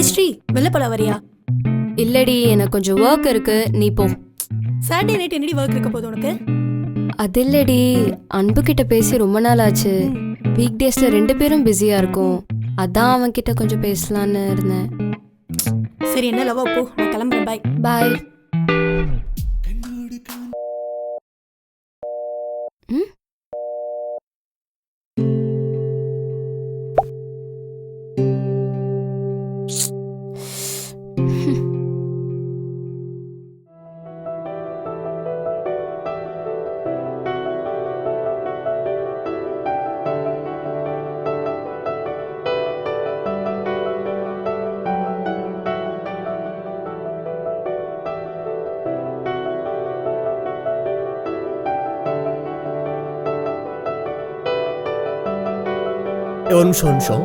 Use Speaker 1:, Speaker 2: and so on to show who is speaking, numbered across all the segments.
Speaker 1: ஸ்ரீ வெளில போல வரியா?
Speaker 2: இல்லடி, எனக்கு கொஞ்சம் ஒர்க் இருக்கு, நீ போ.
Speaker 1: சாட்டர்டே நைட் என்னடி ஒர்க் இருக்க போது உனக்கு?
Speaker 2: அது இல்லடி, அன்பு கிட்ட பேசி ரொம்ப நாள் ஆச்சு. வீக் டேஸ்ல 2 பேரும் பிஸியா இருக்கும், அதான் அவன் கிட்ட கொஞ்சம் பேசலான்னு இருந்தேன்.
Speaker 1: சரி, என்ன லவா, போ, நான் கிளம்புறேன். பாய்
Speaker 2: பாய்.
Speaker 3: ஒரு நிமிஷம்.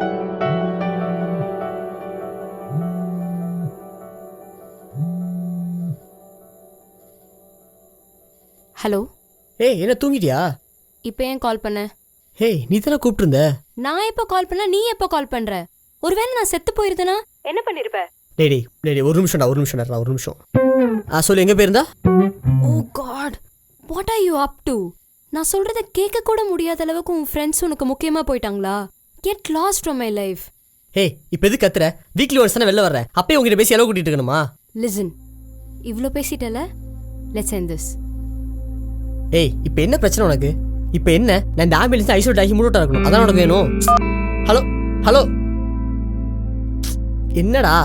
Speaker 2: ஹலோ.
Speaker 3: ஏய், என்ன தூங்கிட்டியா?
Speaker 2: இப்போ ஏன் கால் பண்ண?
Speaker 3: ஏய், நீ தானே கூப்பிட்டுருந்த.
Speaker 2: நான் எப்போ கால் பண்ண, நீ எப்போ கால் பண்ற? ஒருவேளை நான் செத்து போயிருந்தேனா என்ன பண்ணிருப்ப?
Speaker 3: டேய், ஒரு நிமிஷம். சொல்லு, எங்க போயிருந்தா?
Speaker 2: Oh God, what are you up to? நான் சொல்றத கேட்க கூட முடியாத அளவுக்கு உன் ஃப்ரெண்ட்ஸ் உனக்கு முக்கியமா போயிட்டாங்களா? Get lost from my life.
Speaker 3: ஏய், இப்போ எது கத்துற? வீக்லி ஒன்ஸ் தானே வெளில வர்ற, அப்பயே உங்ககிட்ட பேசி அளவு கூட்டிட்டு இருக்கணுமா?
Speaker 2: லிசன், இவ்ளோ பேசிட்டல, லெட்ஸ் எண்ட் திஸ்.
Speaker 3: ஏய், இப்போ என்ன பிரச்சனை உனக்கு? இப்போ என்ன, நான் இந்த ஆம்புலன்ஸ் ஐசோலேட் ஆகி மூடட்டா இருக்கணும், அதான் உனக்கு வேணும்? ஹலோ என்னடா?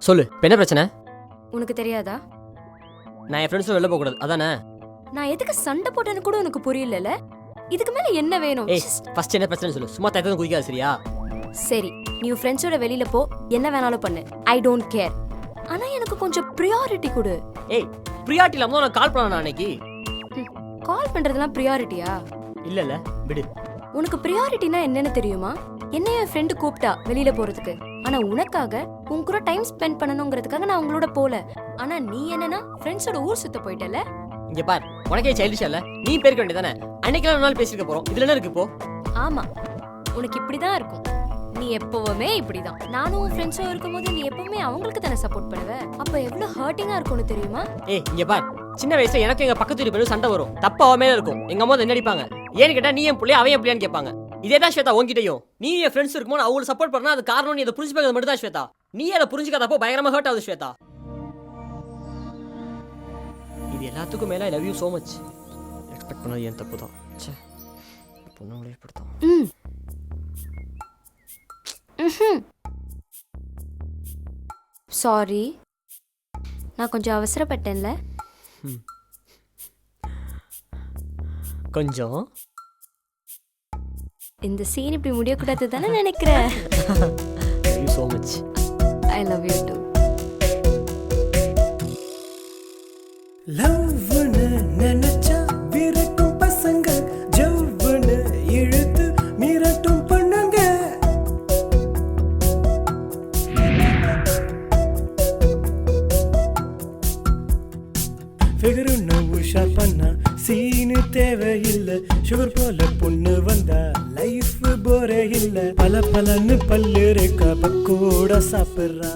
Speaker 3: சொல்லு, இப்போ என்ன பிரச்சனை?
Speaker 2: உனக்கு தெரியாதா?
Speaker 3: நான் என் ஃப்ரெண்ட்ஸும் வெளில போகக்கூடாது, அதானே?
Speaker 2: நான் எதுக்கு சண்டை போட்டேன்னு கூட உனக்கு புரியலல. இதுக்கு மேல என்ன வேணும்?
Speaker 3: ஏய், ஃபர்ஸ்ட் என்ன பிரச்சனை சொல்லு, சும்மா தயத்தம் குதிக்காத, சரியா?
Speaker 2: சரி, நீ ஃப்ரெண்ட்ஸோட வெளியில போ, என்ன வேணாலும் பண்ணு, ஐ டோன்ட் கேர். ஆனா எனக்கு கொஞ்சம் ப்ரியாரிட்டி கொடு.
Speaker 3: ஏய், ப்ரியாரிட்டி இல்லாம நான் கால் பண்ணேன் அன்னைக்கு.
Speaker 2: கால் பண்றதெல்லாம் ப்ரியாரிட்டியா?
Speaker 3: இல்ல விடு.
Speaker 2: உனக்கு ப்ரியாரிட்டினா என்னன்னு தெரியுமா? என்ன என் ஃப்ரெண்டு கூப்பிட்டா வெளியில போறதுக்கு, ஆனா உனக்காக உன் கூட டைம் ஸ்பெண்ட் பண்ணணுங்கிறதுக்காக நான் உங்களோட போல. ஆனா நீ என்னன்னா ஃப்ரெண்ட்ஸோட ஊர் சுத்த போயிட்டல.
Speaker 3: இங்க பார், உனக்கே சைல்டிஷா இல்ல? நீ பேருக்கு வேண்டியதானே? அன்னைக்கெல்லாம் ஒரு நாள் பேசிருக்க போறோம், இதுல என்ன இருக்கு இப்போ?
Speaker 2: ஆமா, உனக்கு இப்படிதான் இருக்கும். நீ எப்பவுமே இப்படிதான். நானும் உன் ஃப்ரெண்ட்ஸோ இருக்கும்போது நீ எப்பவுமே அவங்களுக்கு தானே சப்போர்ட் பண்ணுவ. அப்ப எவ்வளவு ஹர்ட்டிங்கா இருக்கும்னு தெரியுமா?
Speaker 3: ஏய், இங்க பார், சின்ன வயசுல எனக்கு எங்க பக்கத்து வீட்டு சண்டை வரும், தப்பா அவ மேல இருக்கும். எங்க அம்மா என்ன அடிப்பாங்க, ஏன்னு கேட்டா நீ என் பிள்ளைய அவன் என் பிள்ளையான்னு கேட்பாங்க. இதேதான் ஸ்வேதா உன்கிட்டயும். நீ என் ஃப்ரெண்ட்ஸ் இருக்கும்போது அவங்களுக்கு சப்போர்ட் பண்ணா அது காரணம் நீ அதை புரிஞ்சுக்கிறது மட்டும் தான் ஸ்வேதா. நீ அதை புரிஞ்சுக்காதப்போ பயங்கரமா ஹர்ட் ஆகுது ஸ்வேதா. இது எல்லாத்துக்கும் மேல ஐ love you so much. Expect பண்ணது என் தப்பு தான். ச்சே, பொண்ணுங்களே ஏற்படுத்தும்.
Speaker 2: சாரி, நான் கொஞ்சம் அவசரப்பட்டேன்ல.
Speaker 3: கொஞ்சம்
Speaker 2: இந்த சீன் இப்படி முடியக்கூடாது தானே நினைக்கிறேன்.
Speaker 3: Love you so much.
Speaker 2: I love you too.
Speaker 4: லவ்னு நினைச்சா விரட்டும் பசங்க, ஜவ்னு இழுத்து மிரட்டும் பொண்ணுங்க. ஃபிகருன்னு உஷார் பண்ணா சீனு தேவையில்லை, சுகர் போல பொண்ணு வந்தா லைஃப் போரே இல்லை. பல பலன்னு பல்லு ரேக்கா கூட சாப்பிட்றா.